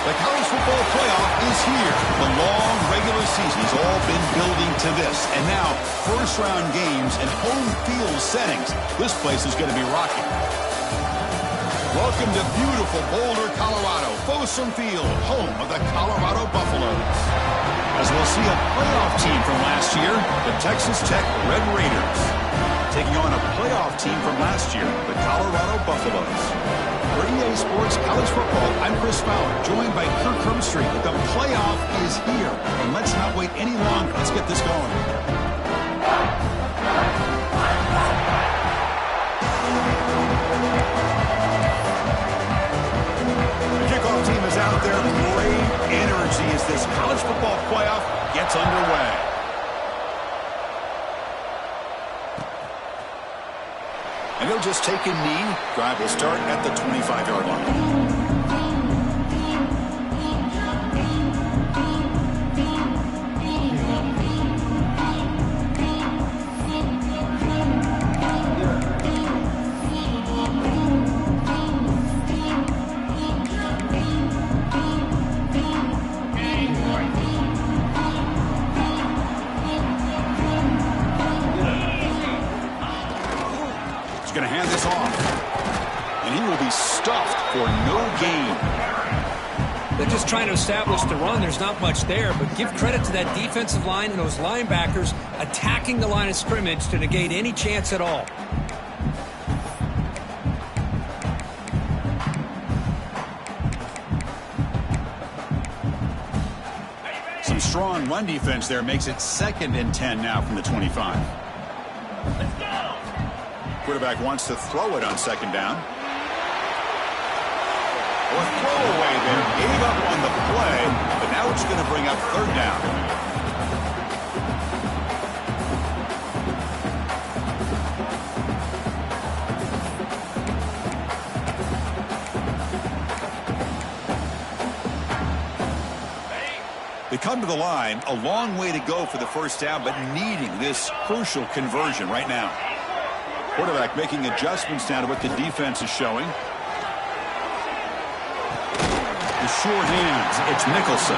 The college football playoff is here. The long regular season's all been building to this. And now, first-round games and home field settings. This place is going to be rocking. Welcome to beautiful Boulder, Colorado. Folsom Field, home of the Colorado Buffaloes. As we'll see a playoff team from last year, the Texas Tech Red Raiders. Taking on a playoff team from last year, the Colorado Buffaloes. For EA Sports College Football, I'm Chris Fowler, joined by Kirk Herbstreit. The playoff is here, and let's not wait any longer. Let's get this going. The kickoff team is out there. Great energy as this college football playoff gets underway. And they'll just take a knee. Drive will start at the 25-yard line. Going to hand this off, and he will be stuffed for no gain. They're just trying to establish the run. There's not much there, but give credit to that defensive line and those linebackers attacking the line of scrimmage to negate any chance at all. Some strong run defense there makes it 2nd and 10 now from the 25. Quarterback wants to throw it on 2nd down. A throwaway there. Gave up on the play, but now it's going to bring up 3rd down. They come to the line. A long way to go for the 1st down, but needing this crucial conversion right now. Quarterback making adjustments now to what the defense is showing. The sure hands. It's Mickelson.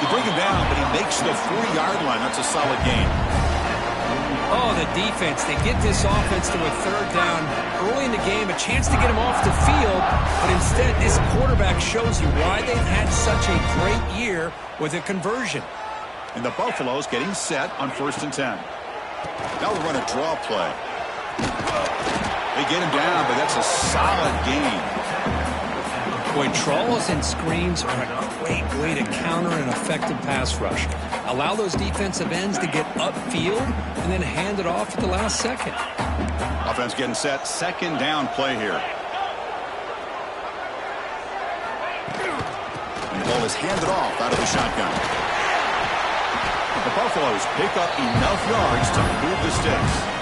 You bring him down, but he makes the 40-yard line. That's a solid gain. Oh, the defense. They get this offense to a 3rd down early in the game, a chance to get him off the field, but instead this quarterback shows you why they've had such a great year with a conversion. And the Buffaloes getting set on 1st and 10. Now they'll run a draw play. They get him down, but that's a solid gain. Boy, draws and screens are a great way to counter an effective pass rush. Allow those defensive ends to get upfield and then hand it off at the last second. Offense getting set. 2nd down play here. And the ball is handed off out of the shotgun. The Buffaloes pick up enough yards to move the sticks.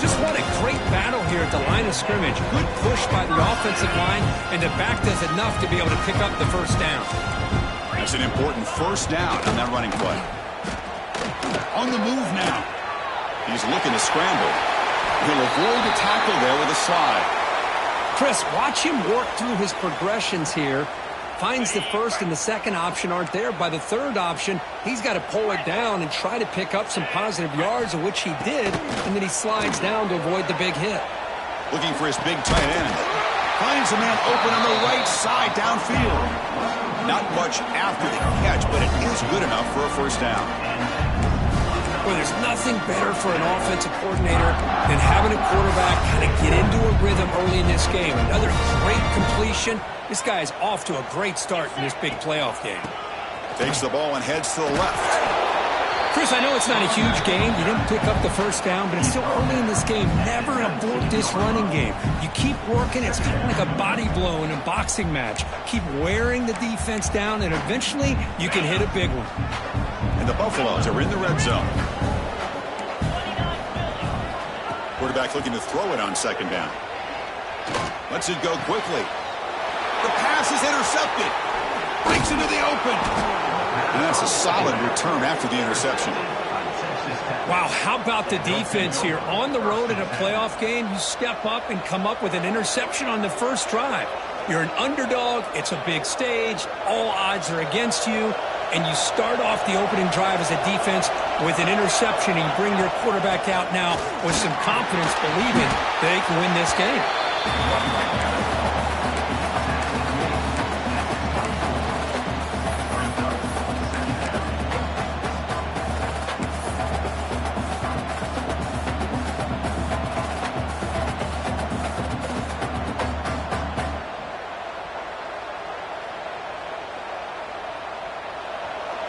Just what a great battle here at the line of scrimmage. Good push by the offensive line, and the back does enough to be able to pick up the 1st down. That's an important 1st down on that running play. On the move now. He's looking to scramble. He'll avoid the tackle there with a slide. Chris, watch him work through his progressions here. Finds the 1st and the 2nd option aren't there. By the 3rd option, he's got to pull it down and try to pick up some positive yards, of which he did, and then he slides down to avoid the big hit. Looking for his big tight end. Finds a man open on the right side downfield. Not much after the catch, but it is good enough for a 1st down. Well, there's nothing better for an offensive coordinator than having a quarterback kind of get into a rhythm early in this game. Another great completion. This guy is off to a great start in this big playoff game. Takes the ball and heads to the left. Chris, I know it's not a huge game. You didn't pick up the 1st down, but it's still early in this game. Never abort this running game. You keep working. It's kind of like a body blow in a boxing match. Keep wearing the defense down, and eventually you can hit a big one. And the Buffaloes are in the red zone. Quarterback looking to throw it on 2nd down. Lets it go quickly. The pass is intercepted. Breaks into the open. And that's a solid return after the interception. Wow, how about the defense here? On the road in a playoff game, you step up and come up with an interception on the 1st drive. You're an underdog. It's a big stage. All odds are against you. And you start off the opening drive as a defense with an interception, and you bring your quarterback out now with some confidence, believing they can win this game.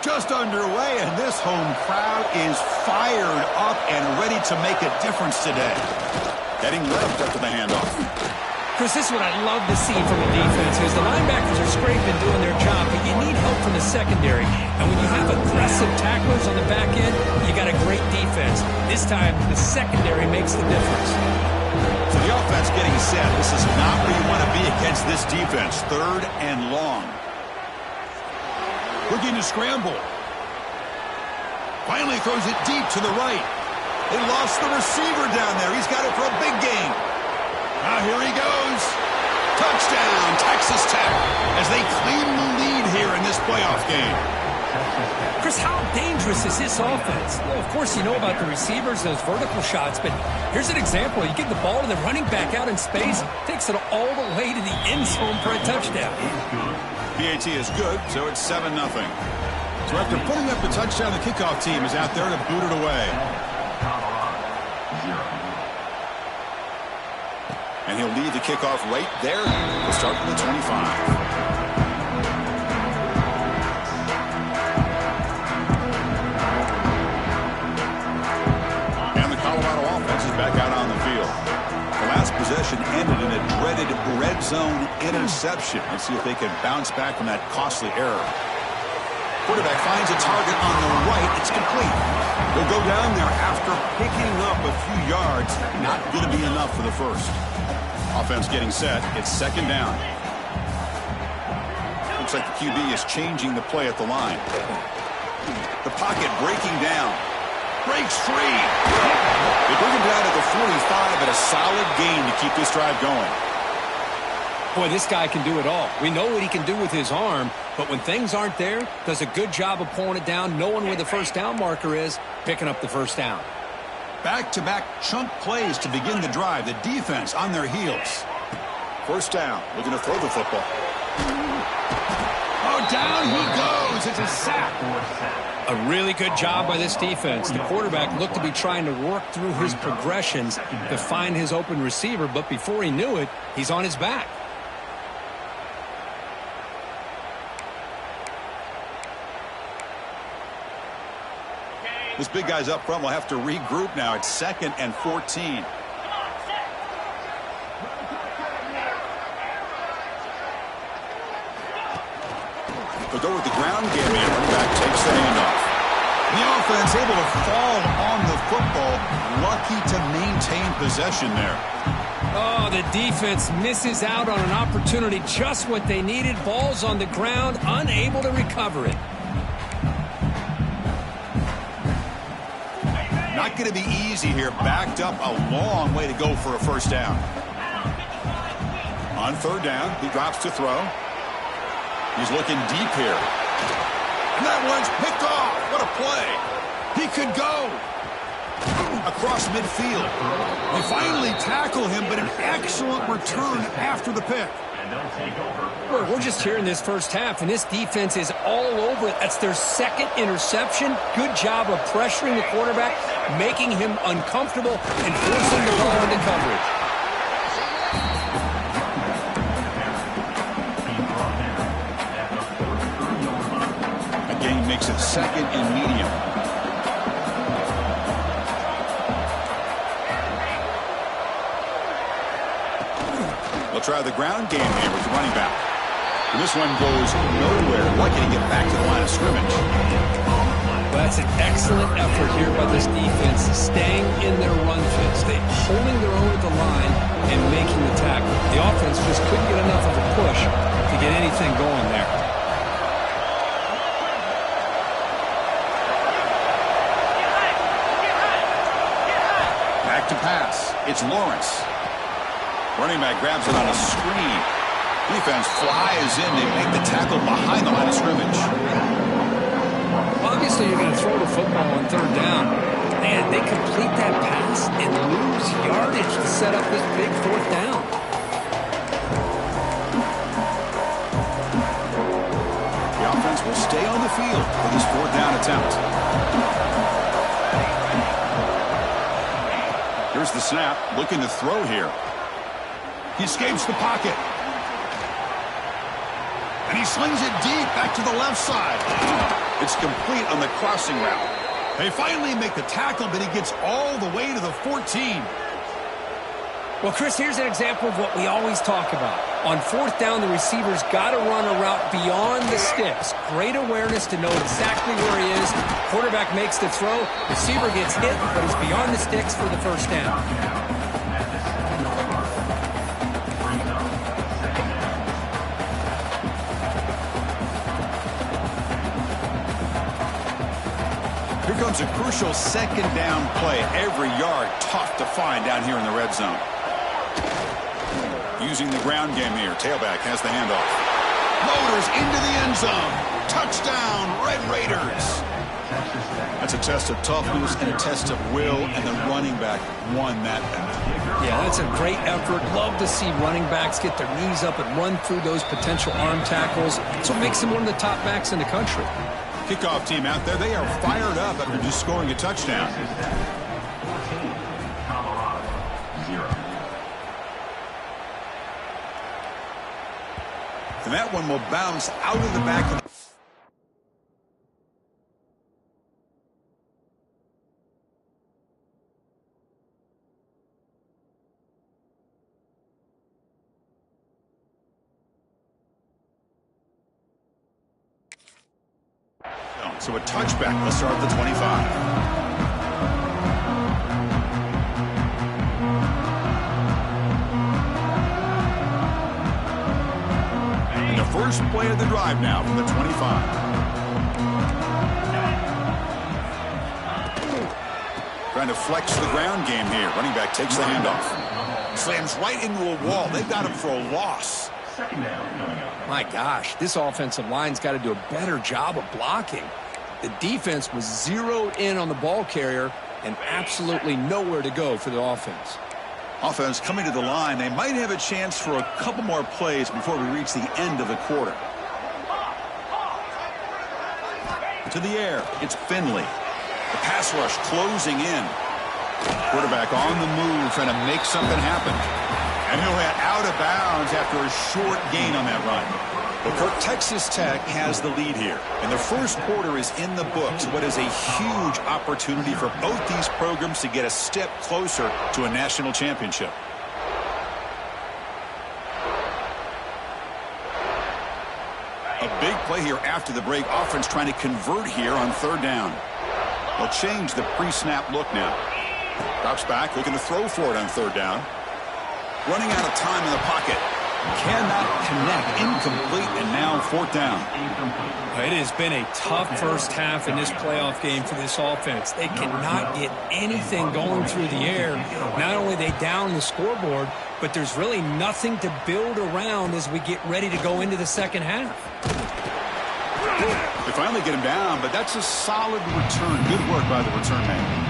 Just underway, and this home crowd is fired up and ready to make a difference today. Heading left after the handoff. Chris, this is what I love to see from a defense is the linebackers are scraping, doing their job, but you need help from the secondary. And when you have aggressive tacklers on the back end, you got a great defense. This time, the secondary makes the difference. So the offense getting set. This is not where you want to be against this defense. 3rd and long. Looking to scramble. Finally throws it deep to the right. They lost the receiver down there. He's got it for a big gain. Now here he goes. Touchdown, Texas Tech, as they claim the lead here in this playoff game. Chris, how dangerous is this offense? Well, of course, you know about the receivers, those vertical shots, but here's an example. You get the ball to the running back out in space, takes it all the way to the end zone for a touchdown. PAT is good, so it's 7-0. So after putting up the touchdown, the kickoff team is out there to boot it away. And he'll lead the kickoff right there. We'll start from the 25. Back out on the field. The last possession ended in a dreaded red zone interception. Let's see if they can bounce back from that costly error. Quarterback finds a target on the right. It's complete. They'll go down there after picking up a few yards. Not going to be enough for the first. Offense getting set. It's 2nd down. Looks like the QB is changing the play at the line. The pocket breaking down. Breaks free. They bring him down to the 45, but a solid gain to keep this drive going. Boy, this guy can do it all. We know what he can do with his arm, but when things aren't there, does a good job of pulling it down, knowing where the first down marker is, picking up the first down. Back-to-back chunk plays to begin the drive. The defense on their heels. First down, looking to throw the football. Oh, down he goes. It's a sack. A really good job by this defense. The quarterback looked to be trying to work through his progressions to find his open receiver, but before he knew it, he's on his back. This big guy's up front will have to regroup now. It's 2nd and 14. They'll go with the ground game, and running back takes the handoff. The offense able to fall on the football. Lucky to maintain possession there. Oh, the defense misses out on an opportunity. Just what they needed. Ball's on the ground, unable to recover it. Not going to be easy here. Backed up a long way to go for a first down. On 3rd down, he drops to throw. He's looking deep here. And that one's picked off. What a play. He could go across midfield. They finally tackle him, but an excellent return after the pick. We're just here in this first half, and this defense is all over it. That's their 2nd interception. Good job of pressuring the quarterback, making him uncomfortable, and forcing the ball into coverage. Makes it 2nd and medium. They'll try the ground game here with the running back. And this one goes nowhere. Lucky to get back to the line of scrimmage. Well, that's an excellent effort here by this defense, staying in their run fits. They holding their own at the line and making the tackle. The offense just couldn't get enough of a push to get anything going there. To pass. It's Lawrence. Running back grabs it on a screen. Defense flies in. They make the tackle behind the line of scrimmage. Obviously, you're going to throw the football on third down. Man, they complete that pass and lose yardage to set up this big fourth down. The offense will stay on the field for this fourth down attempt. Here's the snap, looking to throw here. He escapes the pocket. And he slings it deep back to the left side. It's complete on the crossing route. They finally make the tackle, but he gets all the way to the 14. Well, Chris, here's an example of what we always talk about. On fourth down, the receiver's got to run a route beyond the sticks. Great awareness to know exactly where he is. Quarterback makes the throw. Receiver gets hit, but he's beyond the sticks for the first down. Here comes a crucial second down play. Every yard tough to find down here in the red zone. Using the ground game here. Tailback has the handoff. Motors into the end zone. Touchdown, Red Raiders. That's a test of toughness and a test of will, and the running back won that battle. Yeah, that's a great effort. Love to see running backs get their knees up and run through those potential arm tackles. So it makes him one of the top backs in the country. Kickoff team out there, they are fired up after just scoring a touchdown. And that one will bounce out of the back of the... So a touchback. Let's start at the 25. And the first play of the drive now from the 25. Trying to flex the ground game here. Running back takes the handoff. Slams right into a wall. They've got him for a loss. My gosh, this offensive line's got to do a better job of blocking. The defense was zeroed in on the ball carrier and absolutely nowhere to go for the offense. Offense coming to the line. They might have a chance for a couple more plays before we reach the end of the quarter. To the air, it's Finley. The pass rush closing in. Quarterback on the move, trying to make something happen. And he'll head out of bounds after a short gain on that run. Well, Kirk, Texas Tech has the lead here. And the first quarter is in the books. What is a huge opportunity for both these programs to get a step closer to a national championship. A big play here after the break. Offense trying to convert here on third down. They'll change the pre-snap look now. Drops back, looking to throw for it on third down. Running out of time in the pocket. Cannot connect. Incomplete, and now fourth down. It has been a tough first half in this playoff game for this offense. They cannot get anything going through the air. Not only are they down the scoreboard, but there's really nothing to build around as we get ready to go into the second half. They finally get him down, but that's a solid return. Good work by the return man.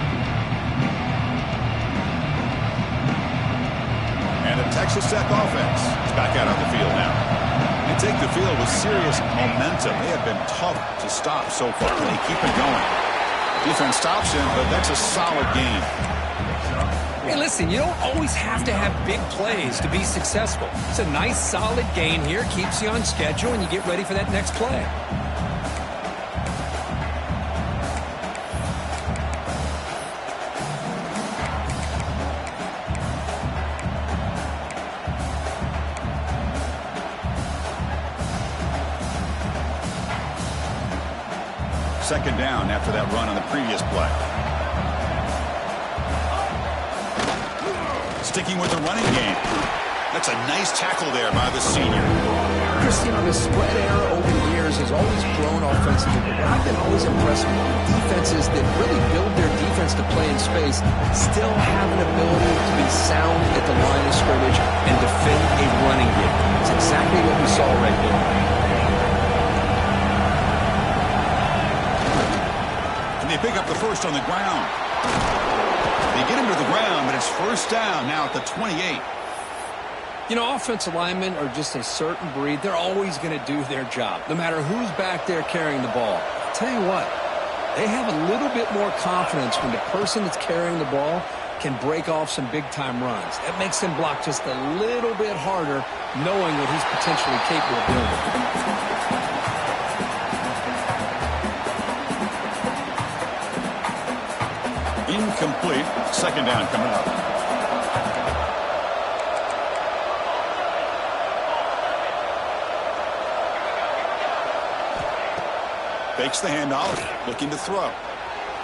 And the Texas Tech offense is back out on the field now. They take the field with serious momentum. They have been tough to stop so far. Can they keep it going? Defense stops him, but that's a solid game. Hey, listen, you don't always have to have big plays to be successful. It's a nice, solid gain here. Keeps you on schedule, and you get ready for that next play. Second down after that run on the previous play. Sticking with the running game. That's a nice tackle there by the senior. Chris, you know, the spread era over the years years has always grown offensively, but what I've been always impressed with defenses that really build their defense to play in space still have an ability to be sound at the line of scrimmage and defend a running game. It's exactly what we saw right there. And they pick up the first on the ground. They get him to the ground, but it's first down now at the 28. You know, offensive linemen are just a certain breed. They're always going to do their job, no matter who's back there carrying the ball. I'll tell you what, they have a little bit more confidence when the person that's carrying the ball can break off some big-time runs. That makes them block just a little bit harder, knowing what he's potentially capable of doing. Incomplete. Second down coming up. Fakes the handoff, looking to throw.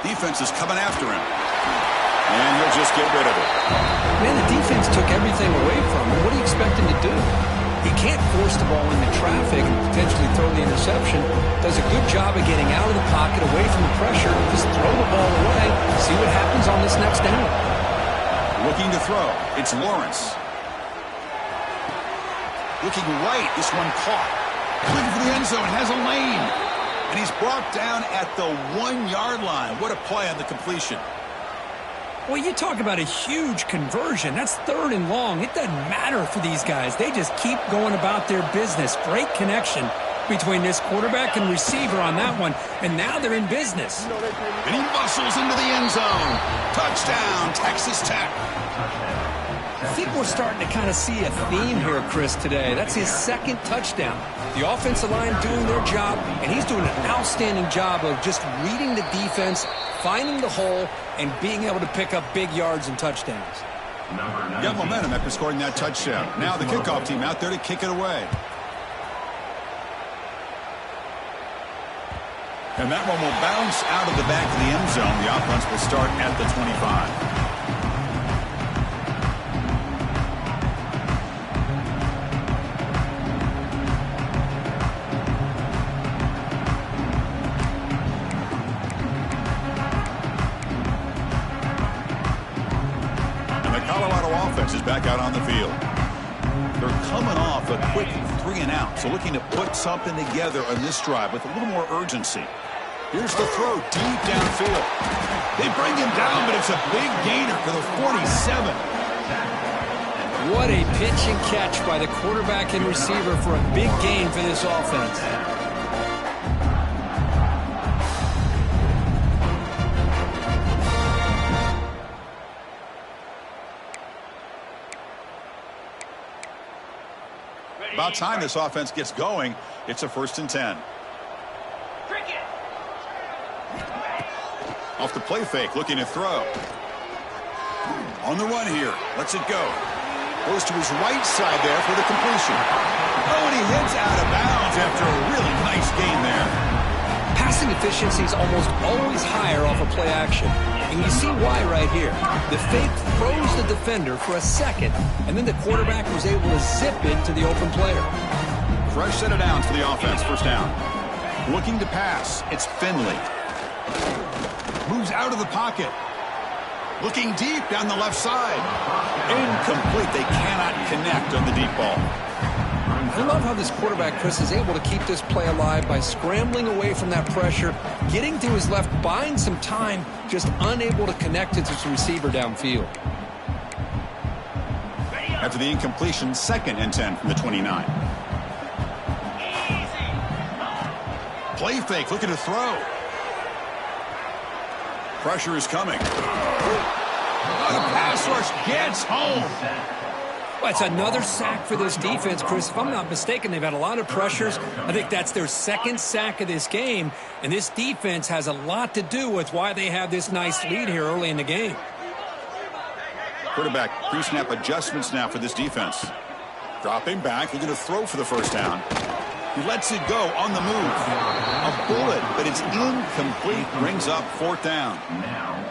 Defense is coming after him. And he'll just get rid of it. Man, the defense took everything away from him. What do you expect him to do? He can't force the ball into traffic and potentially throw the interception. Does a good job of getting out of the pocket, away from the pressure. Just throw the ball away. See what happens on this next down. Looking to throw. It's Lawrence. Looking right. This one caught. Looking for the end zone. Has a lane. And he's brought down at the 1-yard line. What a play on the completion. Well, you talk about a huge conversion. That's 3rd and long. It doesn't matter for these guys. They just keep going about their business. Great connection between this quarterback and receiver on that one. And now they're in business. And he muscles into the end zone. Touchdown, Texas Tech. I think we're starting to kind of see a theme here, Chris, today. That's his 2nd touchdown. The offensive line doing their job, and he's doing an outstanding job of just reading the defense, finding the hole, and being able to pick up big yards and touchdowns. Got momentum after scoring that touchdown. Now the kickoff team out there to kick it away. And that one will bounce out of the back of the end zone. The offense will start at the 25. Is back out on the field. They're coming off a quick 3-and-out, so looking to put something together on this drive with a little more urgency. Here's the throw deep downfield. They bring him down, but it's a big gainer for the 47. What a pitch and catch by the quarterback and receiver for a big gain for this offense. About time this offense gets going. It's a 1st and 10. Off the play fake, looking to throw. On the run here. Lets it go. Goes to his right side there for the completion. Oh, and he hits out of bounds after a really nice gain there. Passing efficiency is almost always higher off of play action. And you see why right here. The fake throws the defender for a second, and then the quarterback was able to zip it to the open player. Fresh set of downs for the offense. First down. Looking to pass. It's Finley. Moves out of the pocket. Looking deep down the left side. Incomplete. They cannot connect on the deep ball. I love how this quarterback, Chris, is able to keep this play alive by scrambling away from that pressure, getting to his left, buying some time, just unable to connect it to his receiver downfield. After the incompletion, 2nd and 10 from the 29. Play fake, looking to throw. Pressure is coming. The pass rush gets home. Well, it's another sack for this defense, Chris. If I'm not mistaken, they've had a lot of pressures. I think that's their 2nd sack of this game, and this defense has a lot to do with why they have this nice lead here early in the game. Quarterback pre-snap adjustments now for this defense. Dropping back, looking to throw for the first down. He lets it go on the move. A bullet, but it's incomplete. Brings up 4th down.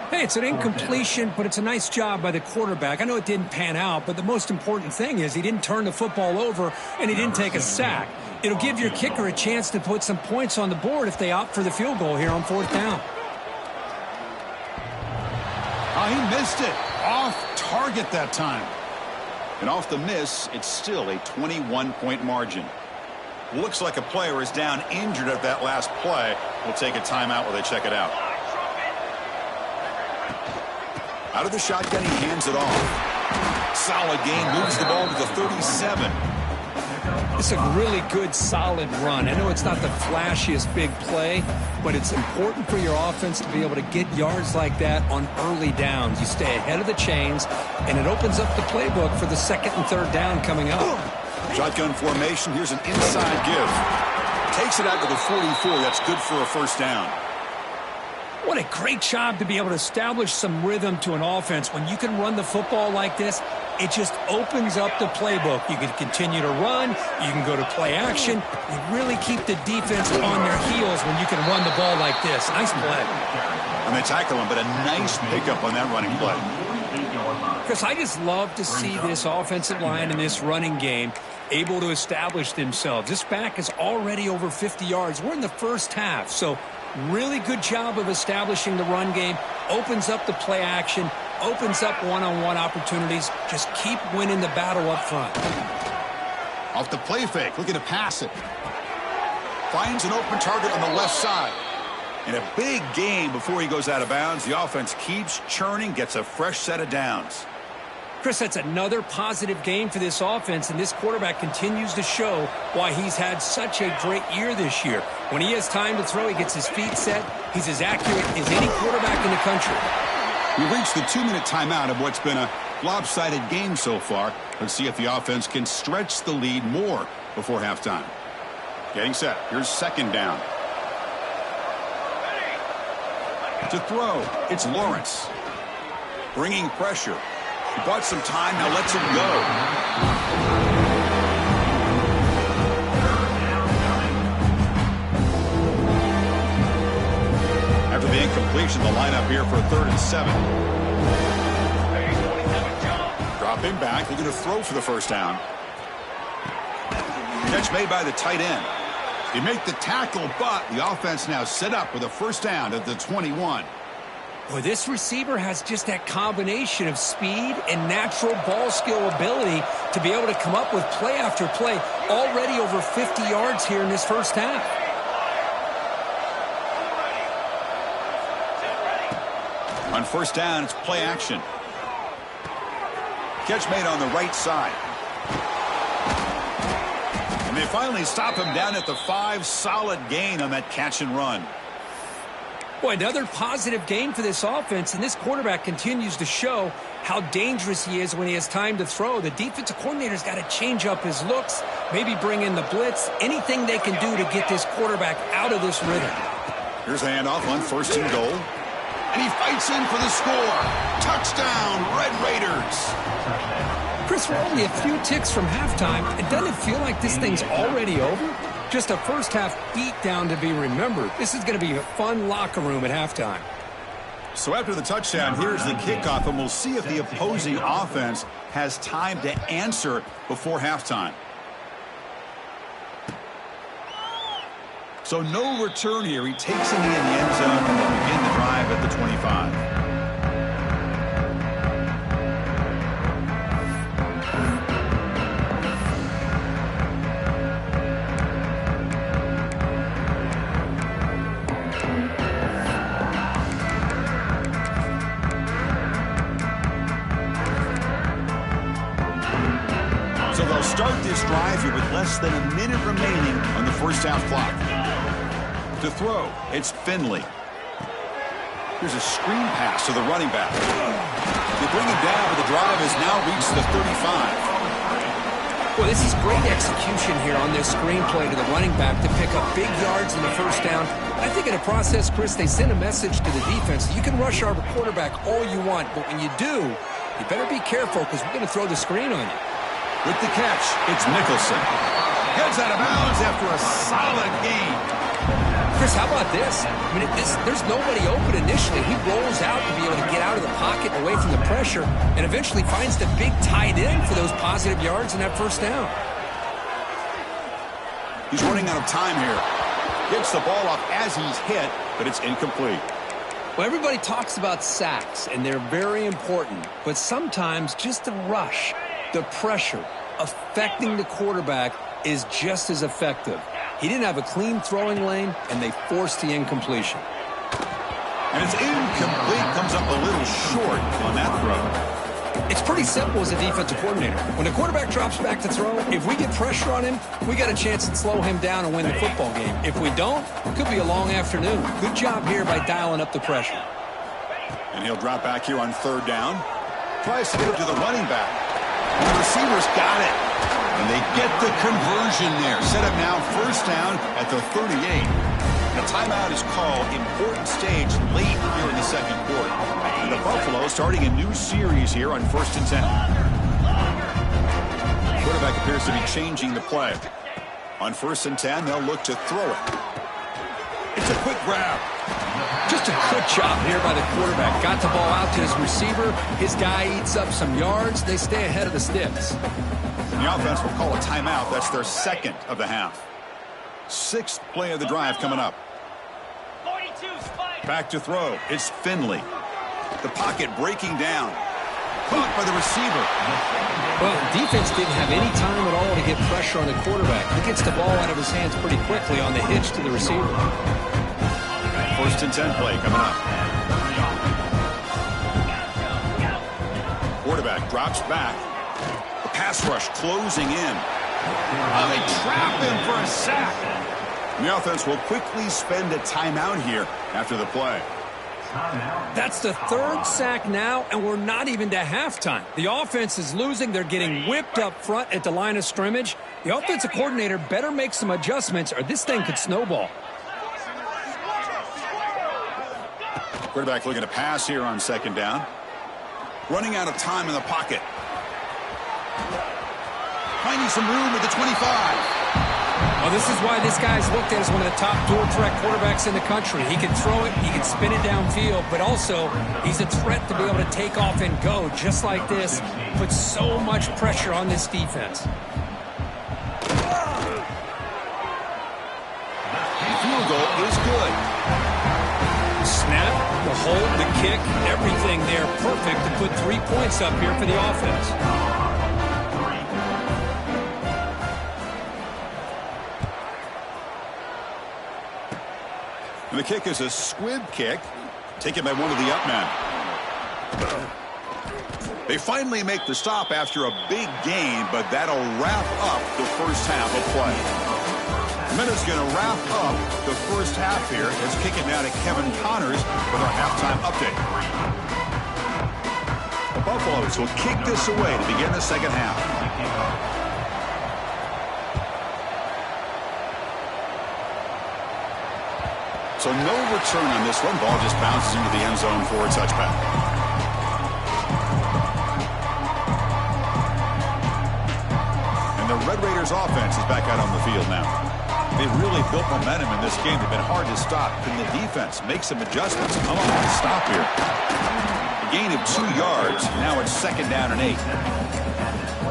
Hey, it's an incompletion, but it's a nice job by the quarterback. I know it didn't pan out, but the most important thing is he didn't turn the football over and he didn't take a sack. It'll give your kicker a chance to put some points on the board if they opt for the field goal here on 4th down. Oh, he missed it. Off target that time. And off the miss, it's still a 21-point margin. Looks like a player is down injured at that last play. We'll take a timeout while they check it out. Out of the shotgun, he hands it off. Solid gain, moves the ball to the 37. It's a really good, solid run. I know it's not the flashiest big play, but it's important for your offense to be able to get yards like that on early downs. You stay ahead of the chains, and it opens up the playbook for the 2nd and 3rd down coming up. Shotgun formation. Here's an inside give. Takes it out to the 44. That's good for a 1st down. What a great job to be able to establish some rhythm to an offense. When you can run the football like this, it just opens up the playbook. You can continue to run. You can go to play action. You really keep the defense on their heels when you can run the ball like this. Nice play. And they tackle him, but a nice pickup on that running play. Chris, I just love to see this offensive line in this running game able to establish themselves. This back is already over 50 yards. We're in the first half, so really good job of establishing the run game. Opens up the play action, opens up one-on-one opportunities. Just keep winning the battle up front. Off the play fake, looking to pass it. Finds an open target on the left side. And a big gain before he goes out of bounds. The offense keeps churning, gets a fresh set of downs. Chris, that's another positive game for this offense, and this quarterback continues to show why he's had such a great year this year. When he has time to throw, he gets his feet set. He's as accurate as any quarterback in the country. We've reached the 2-minute timeout of what's been a lopsided game so far. Let's see if the offense can stretch the lead more before halftime. Getting set. Here's 2nd down. To throw, it's Lawrence. Bringing pressure. He bought some time, now lets it go. After the incompletion, the lineup here for 3rd and 7. Dropping back, looking to throw for the 1st down. Catch made by the tight end. They make the tackle, but the offense now set up with a 1st down at the 21. Well, this receiver has just that combination of speed and natural ball skill ability to be able to come up with play after play. Already over 50 yards here in this 1st half. On 1st down, it's play action. Catch made on the right side. And they finally stop him down at the 5. Solid gain on that catch and run. Boy, another positive game for this offense, and this quarterback continues to show how dangerous he is when he has time to throw. The defensive coordinator's got to change up his looks, maybe bring in the blitz, anything they can do to get this quarterback out of this rhythm. Here's a handoff on 1st and goal. And he fights in for the score. Touchdown, Red Raiders. Chris, we're only a few ticks from halftime. It doesn't feel like this thing's already over. Just a first half beatdown to be remembered. This is going to be a fun locker room at halftime. So after the touchdown, here's the kickoff, and we'll see if the opposing offense has time to answer before halftime. So no return here. He takes it in the end zone and will begin the drive at the 25. So they'll start this drive here with less than a minute remaining on the 1st half clock. To throw, it's Finley. Here's a screen pass to the running back. They bring him down, but the drive has now reached the 35. Well, this is great execution here on this screen play to the running back to pick up big yards in the 1st down. I think in the process, Chris, they send a message to the defense. You can rush our quarterback all you want, but when you do, you better be careful because we're going to throw the screen on you. With the catch, it's Nicholson. Heads out of bounds after a solid gain. Chris, how about this? I mean, there's nobody open initially. He rolls out to be able to get out of the pocket away from the pressure and eventually finds the big tight end for those positive yards in that 1st down. He's running out of time here. Gets the ball off as he's hit, but it's incomplete. Well, everybody talks about sacks, and they're very important. But sometimes just the rush, the pressure, affecting the quarterback is just as effective. He didn't have a clean throwing lane, and they forced the incompletion. And it's incomplete. Comes up a little short on that throw. It's pretty simple as a defensive coordinator. When the quarterback drops back to throw, if we get pressure on him, we got a chance to slow him down and win the football game. If we don't, it could be a long afternoon. Good job here by dialing up the pressure. And he'll drop back here on third down. Tries to get it to the running back. And the receiver's got it. And they get the conversion there. Set up now first down at the 38. The timeout is called. Important stage late here in the second quarter. And the Buffalo starting a new series here on 1st and 10. Quarterback appears to be changing the play. On 1st and 10, they'll look to throw it. It's a quick grab. Just a good job here by the quarterback. Got the ball out to his receiver. His guy eats up some yards. They stay ahead of the sticks. And the offense will call a timeout. That's their second of the half. 6th play of the drive coming up. Back to throw. It's Finley. The pocket breaking down. Caught by the receiver. Well, defense didn't have any time at all to get pressure on the quarterback. He gets the ball out of his hands pretty quickly on the hitch to the receiver. 1st and 10 play coming up. Quarterback drops back. The pass rush closing in. Oh, they trap him for a sack. And the offense will quickly spend a timeout here after the play. That's the 3rd sack now, and we're not even to halftime. The offense is losing. They're getting whipped up front at the line of scrimmage. The offensive coordinator better make some adjustments, or this thing could snowball. Quarterback looking to pass here on 2nd down. Running out of time in the pocket. Finding some room at the 25. Well, this is why this guy's looked at as one of the top dual-threat quarterbacks in the country. He can throw it, he can spin it downfield, but also he's a threat to be able to take off and go just like this. Puts so much pressure on this defense. Field goal is good. Snap, the hold, the kick, everything there perfect to put 3 points up here for the offense. And the kick is a squib kick, taken by one of the up men. They finally make the stop after a big gain, but that'll wrap up the first half of play. Minutes going to wrap up the first half here. Let's kick it now to Kevin Connors with our halftime update. The Buffaloes will kick this away to begin the second half. So no return on this one. Ball just bounces into the end zone for a touchback. And the Red Raiders offense is back out on the field now. They've really built momentum in this game. They've been hard to stop. Can the defense make some adjustments? Come on, stop here. A gain of 2 yards. Now it's 2nd down and 8.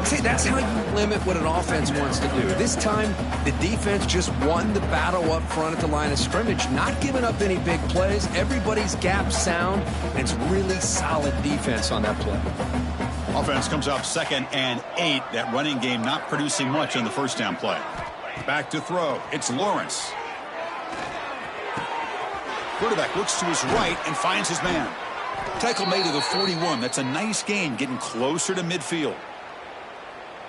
See, that's how you limit what an offense wants to do. This time, the defense just won the battle up front at the line of scrimmage, not giving up any big plays. Everybody's gap sound, and it's really solid defense on that play. Offense comes up 2nd and 8. That running game not producing much on the first down play. Back to throw. It's Lawrence. Quarterback looks to his right and finds his man. Tackle made to the 41. That's a nice gain, getting closer to midfield.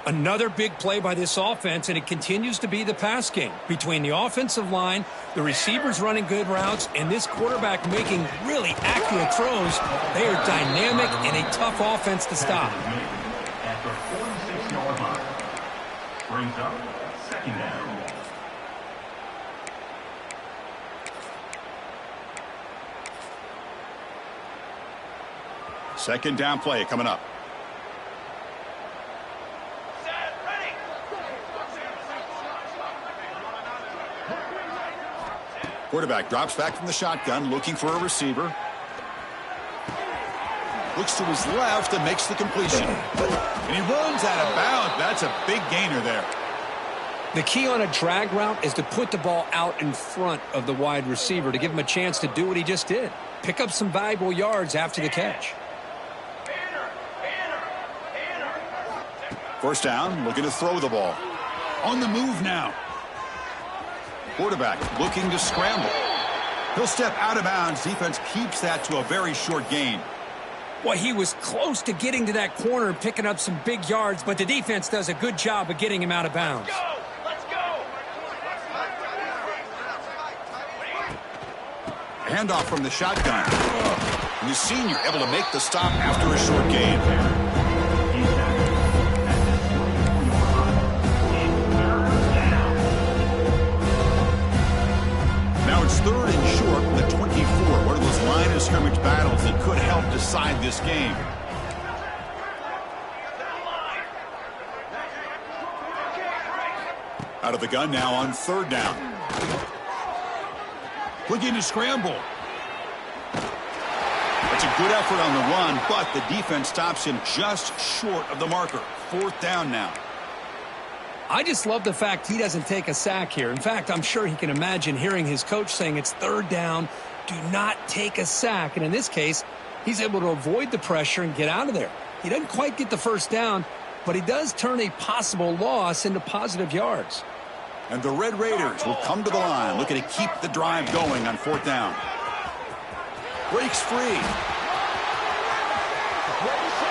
Another big play by this offense, and it continues to be the pass game. Between the offensive line, the receivers running good routes, and this quarterback making really accurate throws, they are dynamic and a tough offense to stop. At the 46-yard line. Brings up 2nd down. Second down play coming up. Quarterback drops back from the shotgun, looking for a receiver. Looks to his left and makes the completion. And he runs out of bounds. That's a big gainer there. The key on a drag route is to put the ball out in front of the wide receiver to give him a chance to do what he just did. Pick up some valuable yards after the catch. First down, looking to throw the ball. On the move now. Quarterback looking to scramble. He'll step out of bounds. Defense keeps that to a very short gain. Well, he was close to getting to that corner and picking up some big yards, but the defense does a good job of getting him out of bounds. Let's go! Handoff from the shotgun. And the senior able to make the stop after a short gain. Now it's third and short from the 24. One of those line of scrimmage battles that could help decide this game. Out of the gun now on third down. Looking to scramble. It's a good effort on the run, but the defense stops him just short of the marker. Fourth down now. I just love the fact he doesn't take a sack here. In fact, I'm sure he can imagine hearing his coach saying it's third down, do not take a sack. And in this case, he's able to avoid the pressure and get out of there. He doesn't quite get the first down, but he does turn a possible loss into positive yards. And the Red Raiders will come to the line, looking to keep the drive going on fourth down. Breaks free.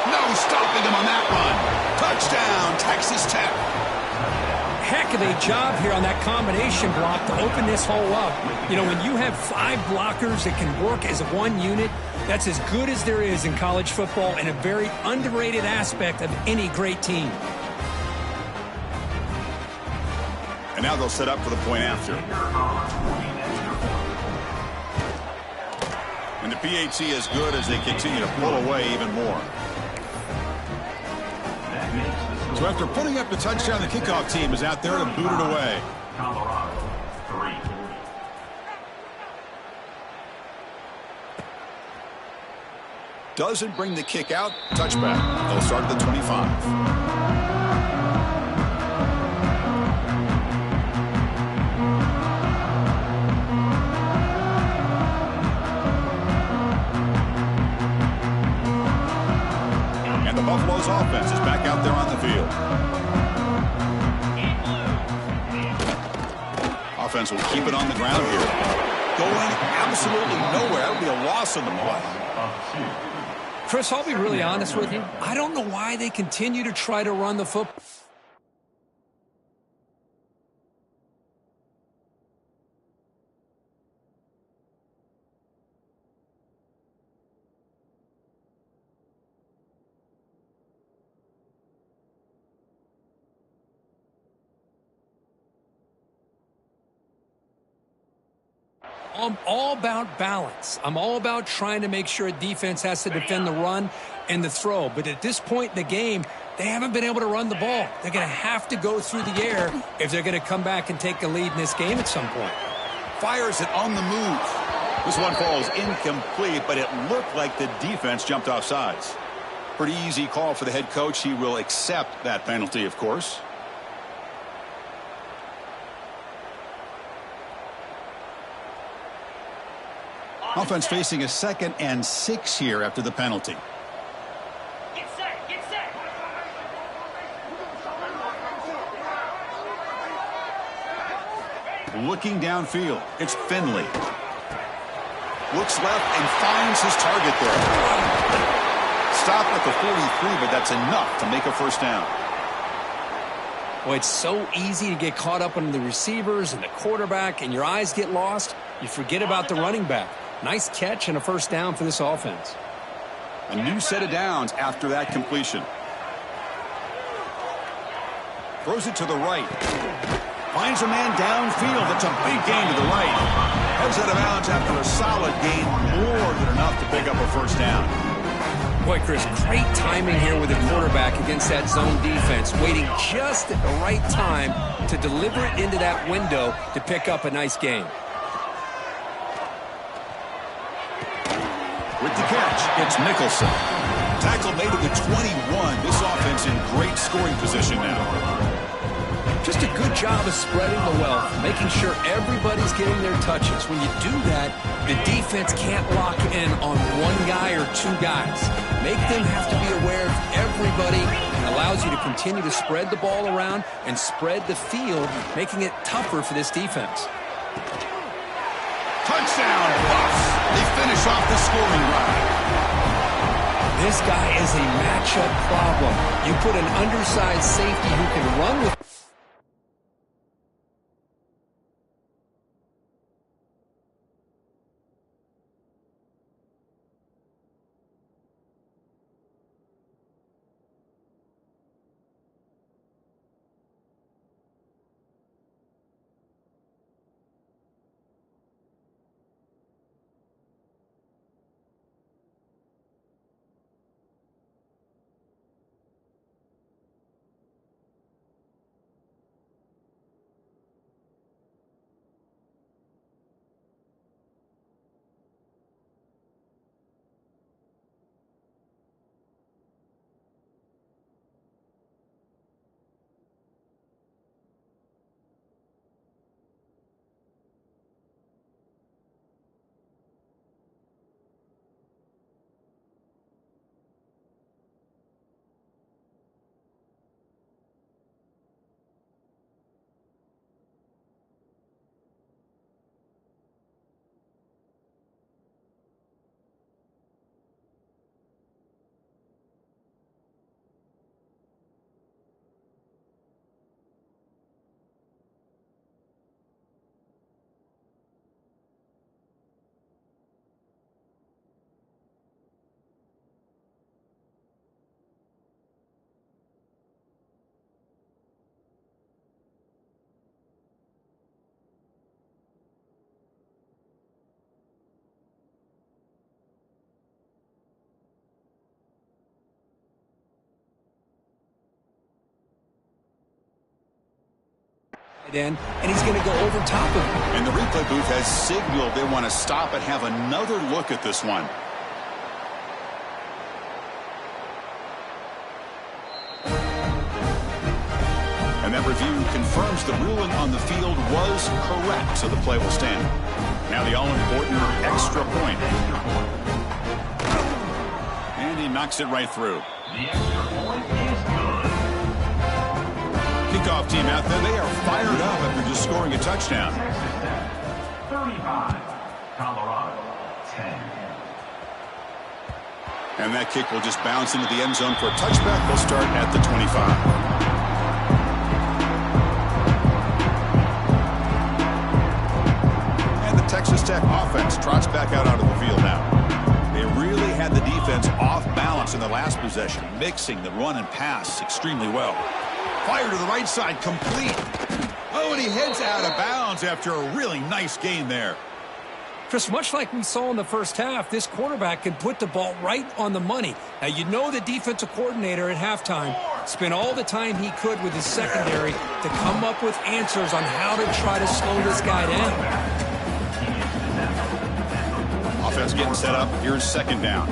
No stopping him on that run. Touchdown, Texas Tech. Heck of a job here on that combination block to open this hole up. You know, when you have 5 blockers that can work as one unit, that's as good as there is in college football and a very underrated aspect of any great team. And now they'll set up for the point after. And the PAT is good as they continue to pull away even more. So after putting up the touchdown, the kickoff team is out there to boot it away. Colorado, 3. Doesn't bring the kick out. Touchback. They'll start at the 25. Buffalo's offense is back out there on the field. Offense will keep it on the ground here. Going absolutely nowhere. That would be a loss on the play. Chris, I'll be really honest with you. I don't know why they continue to try to run the football. I'm all about balance. I'm all about trying to make sure a defense has to defend the run and the throw. But at this point in the game, they haven't been able to run the ball. They're going to have to go through the air if they're going to come back and take the lead in this game at some point. Fires it on the move. This one falls incomplete, but it looked like the defense jumped off sides. Pretty easy call for the head coach. He will accept that penalty, of course. Offense facing a 2nd and 6 here after the penalty. Get set, get set. Looking downfield, it's Finley. Looks left and finds his target there. Stop at the 43, but that's enough to make a first down. Well, it's so easy to get caught up on the receivers and the quarterback, and your eyes get lost. You forget about the running back. Nice catch and a first down for this offense. A new set of downs after that completion. Throws it to the right. Finds a man downfield. That's a big gain to the right. Heads out of bounds after a solid gain. More than enough to pick up a first down. Boy, Chris, great timing here with the quarterback against that zone defense. Waiting just at the right time to deliver it into that window to pick up a nice gain. With the catch, it's Nicholson. Tackle made at the 21. This offense in great scoring position now. Just a good job of spreading the wealth, making sure everybody's getting their touches. When you do that, the defense can't lock in on one guy or two guys. Make them have to be aware of everybody, and allows you to continue to spread the ball around and spread the field, making it tougher for this defense. Touchdown, Buffs! They finish off the scoring drive. This guy is a matchup problem. You put an undersized safety who can run with... And he's going to go over top of him. And the replay booth has signaled they want to stop and have another look at this one. And that review confirms the ruling on the field was correct, so the play will stand. Now the all-important extra point. And he knocks it right through. The extra point is good. Kickoff team out there, they are fired up after just scoring a touchdown. Texas Tech, 35. Colorado, 10. And that kick will just bounce into the end zone for a touchback. They'll start at the 25. Texas Tech offense trots back out onto the field now. They really had the defense off balance in the last possession, mixing the run and pass extremely well. Fire to the right side, complete. Oh, and he heads out of bounds after a really nice gain there. Chris, much like we saw in the first half, this quarterback can put the ball right on the money. Now, you know the defensive coordinator at halftime spent all the time he could with his secondary to come up with answers on how to try to slow this guy down. Offense getting set up. Here's second down.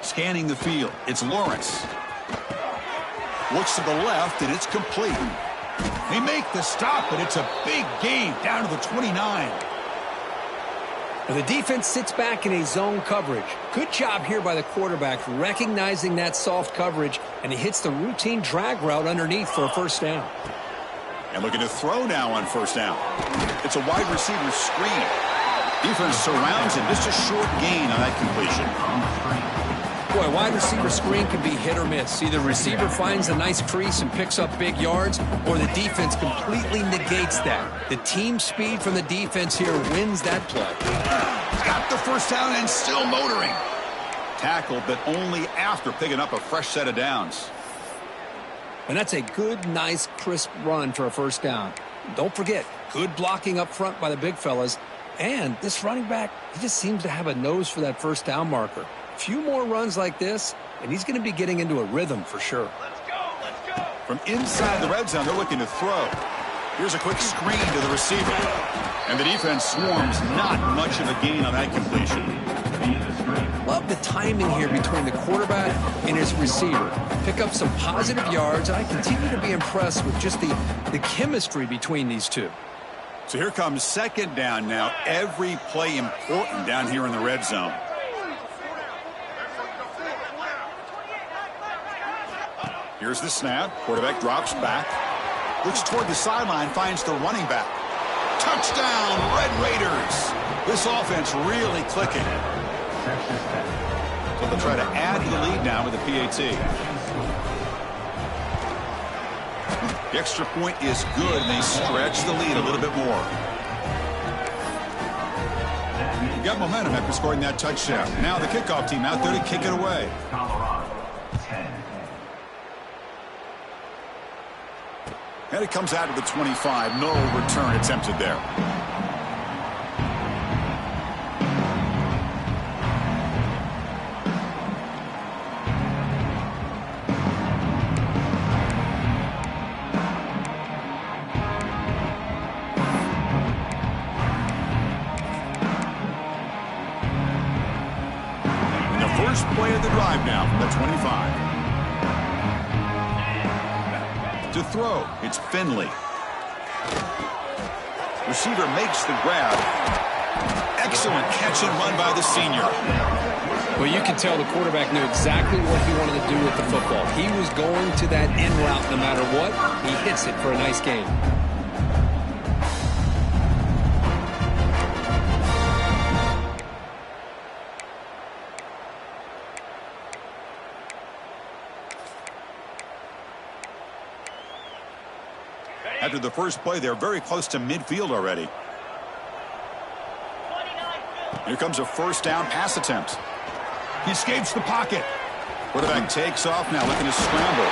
Scanning the field. It's Lawrence. Looks to the left, and it's complete. They make the stop, but it's a big gain down to the 29. The defense sits back in a zone coverage. Good job here by the quarterback recognizing that soft coverage, and he hits the routine drag route underneath for a first down. And looking to throw now on first down. It's a wide receiver screen. Defense surrounds him. Just a short gain on that completion. Boy, wide receiver screen can be hit or miss. Either receiver finds a nice crease and picks up big yards, or the defense completely negates that. The team speed from the defense here wins that play. Got the first down and still motoring. Tackled, but only after picking up a fresh set of downs. And that's a good, nice, crisp run for a first down. Don't forget, good blocking up front by the big fellas. And this running back, he just seems to have a nose for that first down marker. A few more runs like this, and he's going to be getting into a rhythm for sure. From inside the red zone, they're looking to throw. Here's a quick screen to the receiver. And the defense swarms. Not much of a gain on that completion. Love the timing here between the quarterback and his receiver. Pick up some positive yards, and I continue to be impressed with just the chemistry between these two. So here comes second down now. Every play important down here in the red zone. Here's the snap. Quarterback drops back. Looks toward the sideline, finds the running back. Touchdown, Red Raiders. This offense really clicking. So they'll try to add to the lead now with the PAT. The extra point is good, and they stretch the lead a little bit more. Got momentum after scoring that touchdown. Now the kickoff team out there to kick it away. And it comes out of the 25. No return attempted there. And the first play of the drive now from the 25. To throw, it's Finley. Receiver makes the grab. Excellent catch and run by the senior. Well, you can tell the quarterback knew exactly what he wanted to do with the football. He was going to that end route no matter what. He hits it for a nice gain. After the first play, they're very close to midfield already. Here comes a first down pass attempt. He escapes the pocket. Quarterback takes off now, looking to scramble.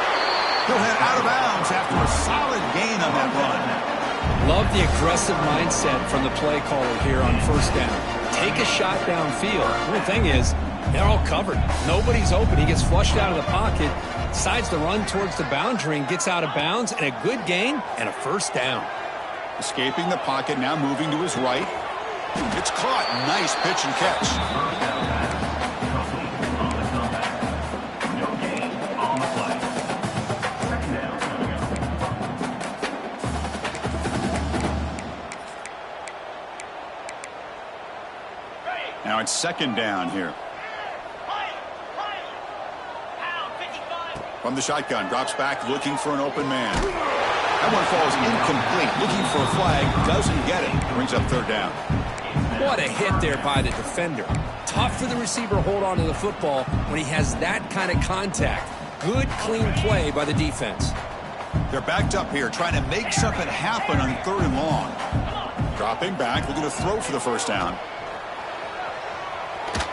He'll head out of bounds after a solid gain on that run. Love the aggressive mindset from the play caller here on first down. Take a shot downfield. The thing is, they're all covered. Nobody's open. He gets flushed out of the pocket, decides to run towards the boundary and gets out of bounds, and a good gain and a first down. Escaping the pocket, now moving to his right. It's caught. Nice pitch and catch. Now it's second down here. From the shotgun, drops back, looking for an open man. That one falls incomplete, looking for a flag, doesn't get it. Brings up third down. What a hit there by the defender. Tough for the receiver to hold on to the football when he has that kind of contact. Good, clean play by the defense. They're backed up here, trying to make something happen on third and long. Dropping back, looking to throw for the first down.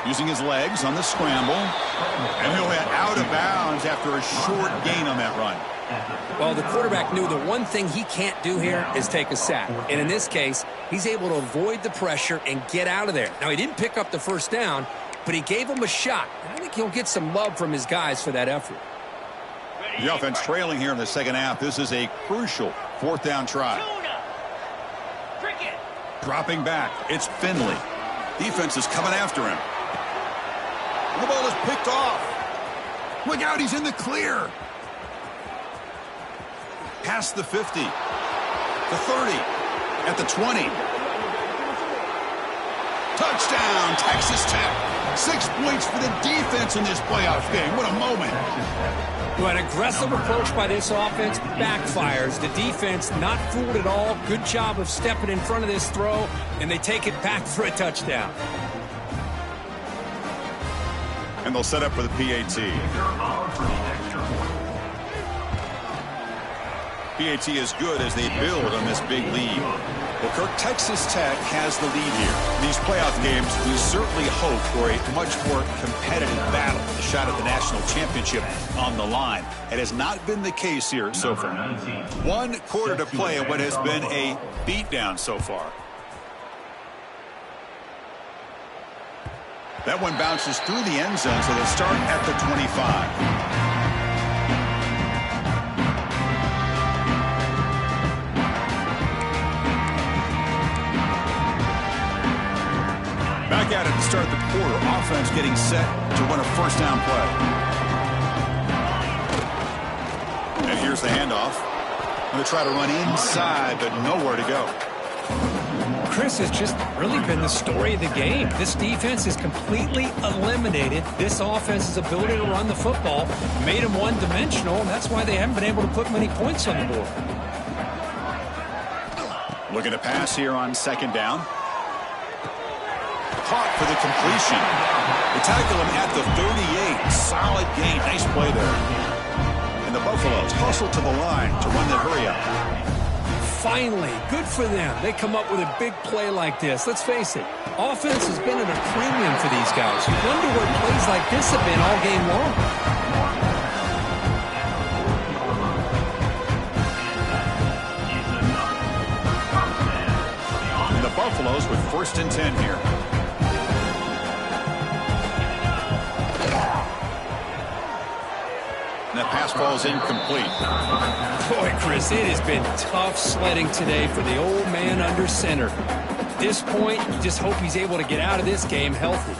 Using his legs on the scramble. And he'll head out of bounds after a short gain on that run. Well, the quarterback knew the one thing he can't do here is take a sack. And in this case, he's able to avoid the pressure and get out of there. Now, he didn't pick up the first down, but he gave him a shot. And I think he'll get some love from his guys for that effort. The offense trailing here in the second half. This is a crucial fourth down try. Dropping back, it's Finley. Defense is coming after him. The ball is picked off. Look out, he's in the clear. Past the 50. The 30. At the 20. Touchdown, Texas Tech. 6 points for the defense in this playoff game. What a moment. Well, an aggressive approach by this offense backfires. The defense not fooled at all. Good job of stepping in front of this throw, and they take it back for a touchdown. And they'll set up for the PAT. PAT is good as they build on this big lead. Well, Kirk, Texas Tech has the lead here. In these playoff games, we certainly hope for a much more competitive battle. A shot at the national championship on the line. It has not been the case here so far. 1 quarter to play in what has been a beatdown so far. That one bounces through the end zone, so they'll start at the 25. offense getting set to run a first down play. And here's the handoff. Going to try to run inside, but nowhere to go. Chris, has just really been the story of the game. This defense has completely eliminated this offense's ability to run the football, made them one-dimensional, and that's why they haven't been able to put many points on the board. Looking to pass here on second down. Caught for the completion. They tackle him at the 38. Solid gain. Nice play there. And the Buffaloes hustle to the line to run the hurry-up. Finally, good for them. They come up with a big play like this. Let's face it, offense has been at a premium for these guys. You wonder what plays like this have been all game long. And the Buffaloes with 1st and 10 here. And that pass ball is incomplete. Boy, Chris, it has been tough sledding today for the old man under center. At this point, you just hope he's able to get out of this game healthy.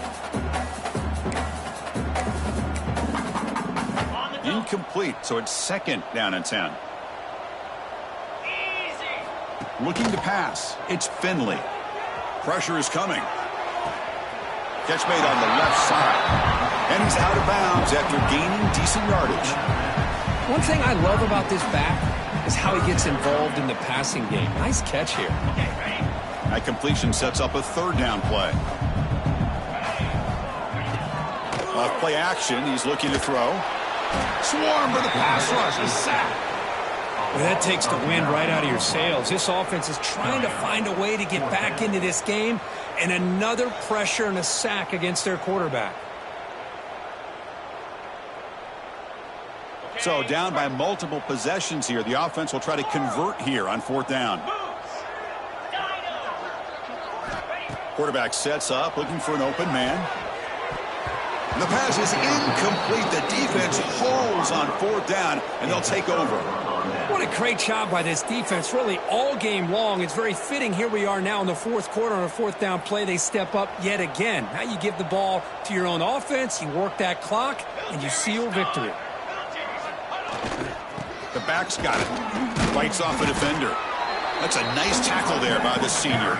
Incomplete, so it's 2nd down and 10. Looking to pass. It's Finley. Pressure is coming. Catch made on the left side. And he's out of bounds after gaining decent yardage. One thing I love about this back is how he gets involved in the passing game. Nice catch here. That completion sets up a 3rd down play. Off play action, he's looking to throw. Swarm for the pass rush, a sack. Well, that takes the wind right out of your sails. This offense is trying to find a way to get back into this game, and another pressure and a sack against their quarterback. So down by multiple possessions here. The offense will try to convert here on 4th down. Quarterback sets up, looking for an open man. The pass is incomplete. The defense holds on 4th down, and they'll take over. What a great job by this defense, really all game long. It's very fitting. Here we are now in the 4th quarter on a 4th down play. They step up yet again. Now you give the ball to your own offense, you work that clock, and you seal victory. The back's got it. Fights off a defender. That's a nice tackle there by the senior.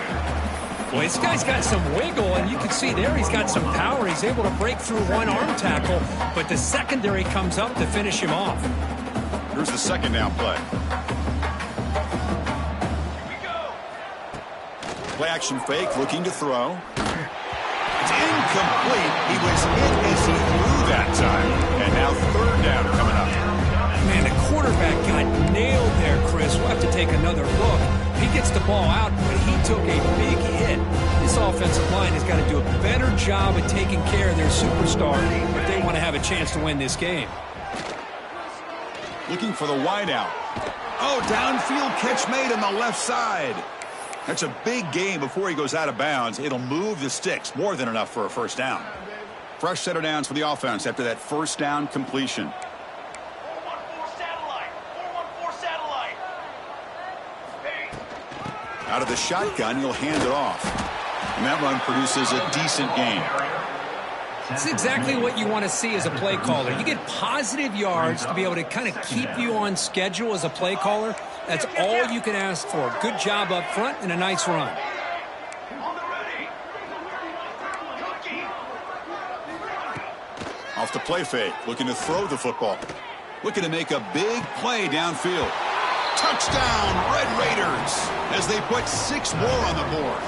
Well, this guy's got some wiggle, and you can see there he's got some power. He's able to break through one arm tackle, but the secondary comes up to finish him off. Here's the 2nd down play. Play action fake, looking to throw. It's incomplete. He was hit as he threw that time. And now 3rd down coming up. Man, the quarterback got nailed there, Chris. We'll have to take another look. He gets the ball out, but he took a big hit. This offensive line has got to do a better job of taking care of their superstar if they want to have a chance to win this game. Looking for the wideout. Oh, downfield catch made on the left side. That's a big gain before he goes out of bounds. It'll move the sticks. More than enough for a first down. Fresh set of downs for the offense after that first down completion. 414 satellite. 414 satellite. Out of the shotgun, he'll hand it off. And that run produces a decent gain. It's exactly what you want to see as a play caller. You get positive yards to be able to kind of keep you on schedule as a play caller. That's all you can ask for. Good job up front and a nice run. Off the play fake, looking to throw the football. Looking to make a big play downfield. Touchdown, Red Raiders, as they put 6 more on the board.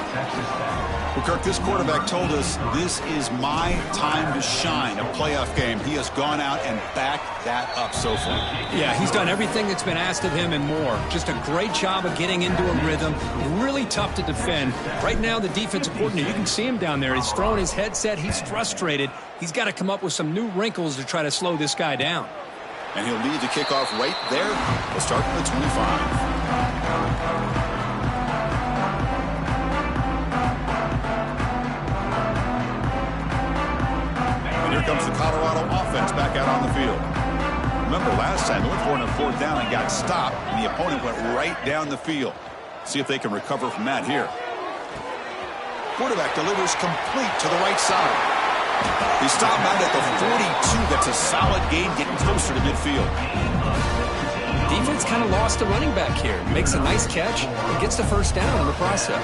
Well, Kirk, this quarterback told us this is my time to shine, a playoff game. He has gone out and backed that up so far. Yeah, he's done everything that's been asked of him and more. Just a great job of getting into a rhythm. Really tough to defend. Right now, the defensive coordinator, you can see him down there. He's throwing his headset. He's frustrated. He's got to come up with some new wrinkles to try to slow this guy down. And he'll lead the kickoff right there. We'll start from the 25. And here comes the Colorado offense back out on the field. Remember last time they went for it on 4th down and got stopped, and the opponent went right down the field. See if they can recover from that here. Quarterback delivers complete to the right side. He stopped out at the 42. That's a solid gain, getting closer to midfield. Defense kind of lost a running back here. Makes a nice catch and gets the first down in the process.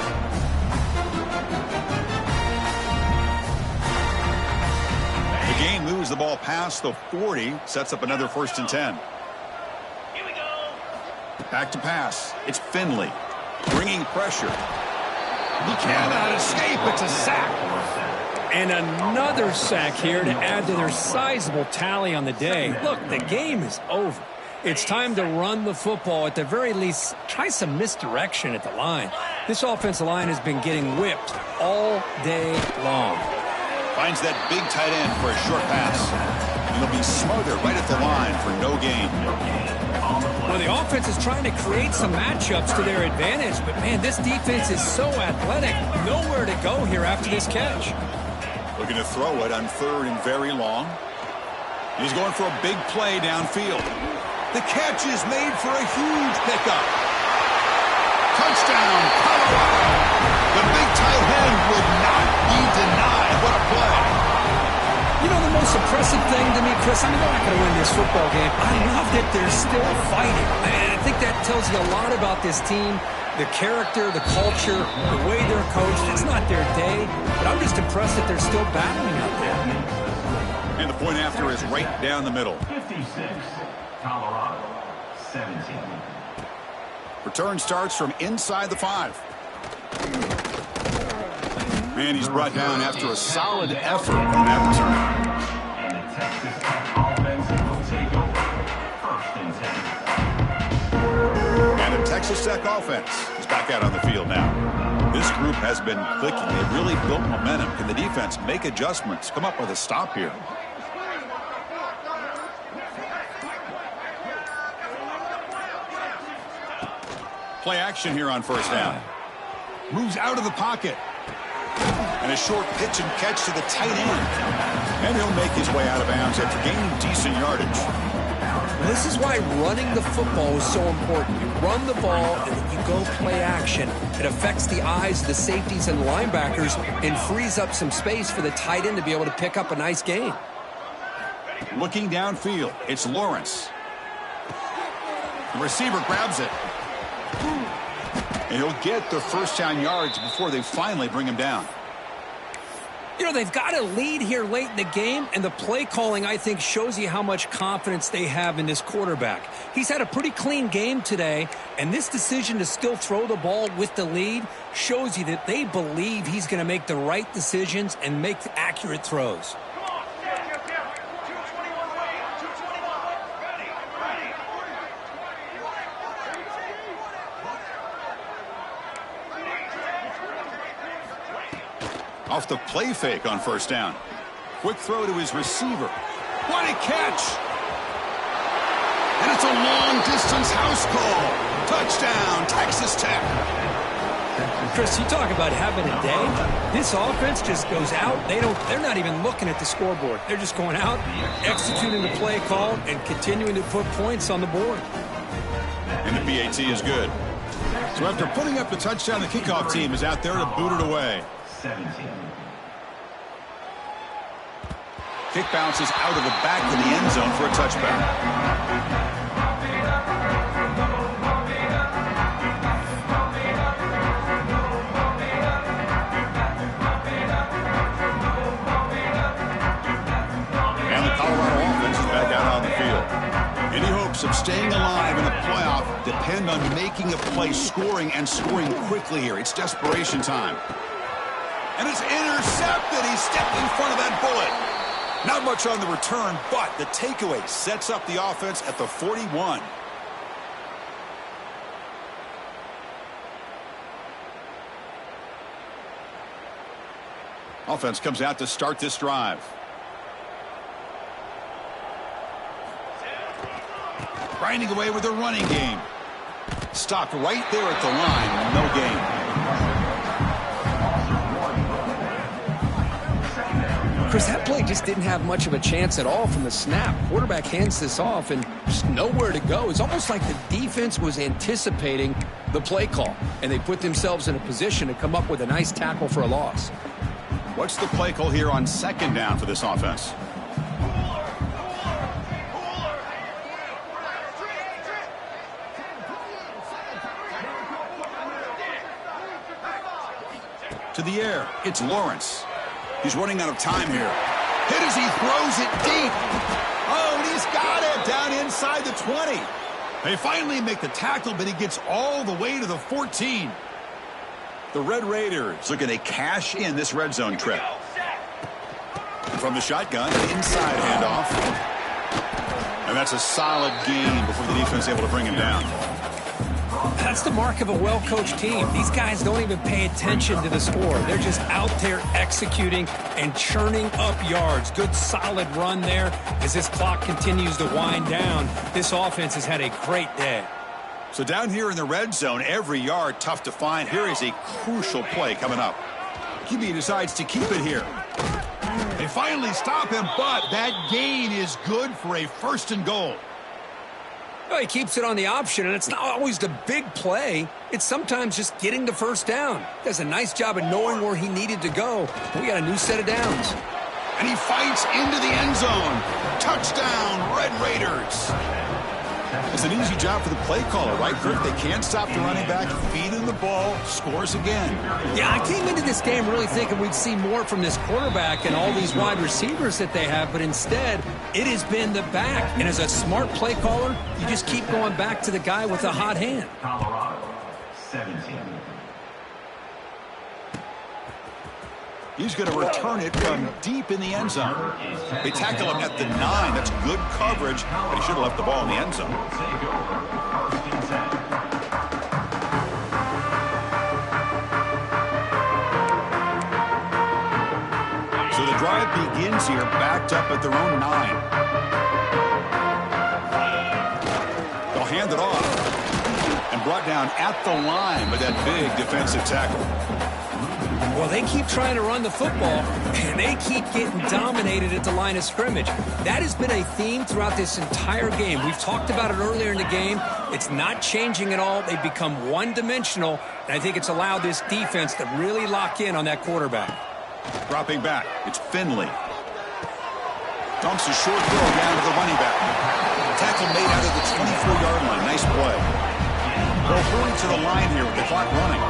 The gain moves the ball past the 40, sets up another 1st and 10. Here we go. Back to pass. It's Finley, bringing pressure. He cannot escape. It's a sack. And another sack here to add to their sizable tally on the day. Look, the game is over. It's time to run the football. At the very least, try some misdirection at the line. This offensive line has been getting whipped all day long. Finds that big tight end for a short pass. And he'll be smothered right at the line for no gain. Well, the offense is trying to create some matchups to their advantage, but, man, this defense is so athletic. Nowhere to go here after this catch. Looking to throw it on 3rd and very long. He's going for a big play downfield. The catch is made for a huge pickup. Touchdown, Colorado. The big tight end would not be denied. What a play. You know, the most impressive thing to me, Chris, I mean, they're not going to win this football game. I love that they're still fighting. And I think that tells you a lot about this team, the character, the culture, the way they're coached. It's not their day, but I'm just impressed that they're still battling out there. And the point after is right down the middle. 56, Colorado, 17. Return starts from inside the 5. And he's brought down after a solid effort on that return. And the Texas Tech offense will take over. 1st and 10. And the Texas Tech offense is back out on the field now. This group has been clicking. They've really built momentum. Can the defense make adjustments? Come up with a stop here. Play action here on 1st down. Moves out of the pocket. And a short pitch and catch to the tight end. And he'll make his way out of bounds after gaining decent yardage. This is why running the football is so important. You run the ball and then you go play action. It affects the eyes of the safeties and linebackers and frees up some space for the tight end to be able to pick up a nice gain. Looking downfield, it's Lawrence. The receiver grabs it. And he'll get the 1st down yards before they finally bring him down. You know, they've got a lead here late in the game, and the play calling, I think, shows you how much confidence they have in this quarterback. He's had a pretty clean game today, and this decision to still throw the ball with the lead shows you that they believe he's going to make the right decisions and make accurate throws. Off the play fake on 1st down. Quick throw to his receiver. What a catch! And it's a long-distance house call. Touchdown, Texas Tech. Chris, you talk about having a day. This offense just goes out. They're not even looking at the scoreboard. They're just going out, executing the play call, and continuing to put points on the board. And the PAT is good. So after putting up the touchdown, the kickoff team is out there to boot it away. 17. Kick bounces out of the back of the end zone for a touchback. And the Colorado offense is back out on the field. Any hopes of staying alive in the playoff depend on making a play, scoring, and scoring quickly here. It's desperation time. And it's intercepted. He stepped in front of that bullet. Not much on the return, but the takeaway sets up the offense at the 41. Offense comes out to start this drive. Grinding away with a running game. Stopped right there at the line. No gain. Chris, that play just didn't have much of a chance at all from the snap. Quarterback hands this off and just nowhere to go. It's almost like the defense was anticipating the play call, and they put themselves in a position to come up with a nice tackle for a loss. What's the play call here on second down for this offense? To the air, it's Lawrence. He's running out of time here. Hit as he throws it deep. Oh, and he's got it down inside the 20. They finally make the tackle, but he gets all the way to the 14. The Red Raiders looking to cash in this red zone trip. From the shotgun, inside handoff. And that's a solid gain before the defense is able to bring him down. That's the mark of a well-coached team. These guys don't even pay attention to the score. They're just out there executing and churning up yards. Good, solid run there. As this clock continues to wind down, this offense has had a great day. So down here in the red zone, every yard tough to find. Here is a crucial play coming up. QB decides to keep it here. They finally stop him, but that gain is good for a 1st and goal. Well, he keeps it on the option, and it's not always the big play. It's sometimes just getting the first down. Does a nice job of knowing where he needed to go. We got a new set of downs. And he fights into the end zone. Touchdown, Red Raiders. It's an easy job for the play caller, right, Griff? They can't stop the running back, feed him the ball, scores again. Yeah, I came into this game really thinking we'd see more from this quarterback and all these wide receivers that they have, but instead, it has been the back. And as a smart play caller, you just keep going back to the guy with the hot hand. Colorado, 17. He's going to return it from deep in the end zone. They tackle him at the 9. That's good coverage, but he should have left the ball in the end zone. Take over, 1st and 10. So the drive begins here, backed up at their own 9. They'll hand it off and brought down at the line with that big defensive tackle. Well, they keep trying to run the football, and they keep getting dominated at the line of scrimmage. That has been a theme throughout this entire game. We've talked about it earlier in the game. It's not changing at all. They've become one-dimensional, and I think it's allowed this defense to really lock in on that quarterback. Dropping back, it's Finley. Dumps a short throw down to the running back. Tackle made out of the 24-yard line. Nice play. They'll hurry to the line here with the clock running.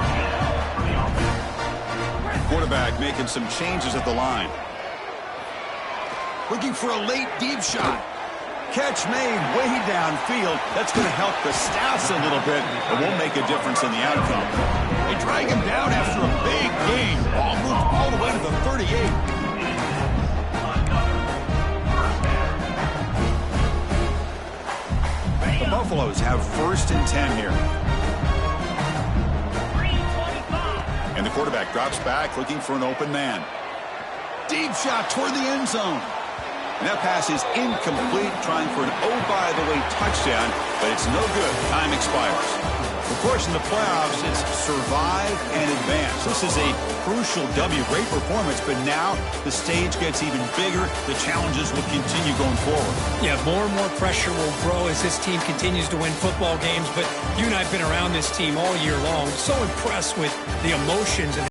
Quarterback making some changes at the line. Looking for a late deep shot. Catch made way downfield. That's going to help the Stats a little bit, but won't make a difference in the outcome. They drag him down after a big gain. Ball moved all the way to the 38. The Buffaloes have 1st and 10 here. And the quarterback drops back, looking for an open man. Deep shot toward the end zone. And that pass is incomplete, trying for an oh-by-the-way touchdown, but it's no good. Time expires. Of course, in the playoffs, it's survive and advance. This is a crucial W. Great performance, but now the stage gets even bigger. The challenges will continue going forward. Yeah, more and more pressure will grow as this team continues to win football games, but you and I have been around this team all year long. So impressed with the emotions and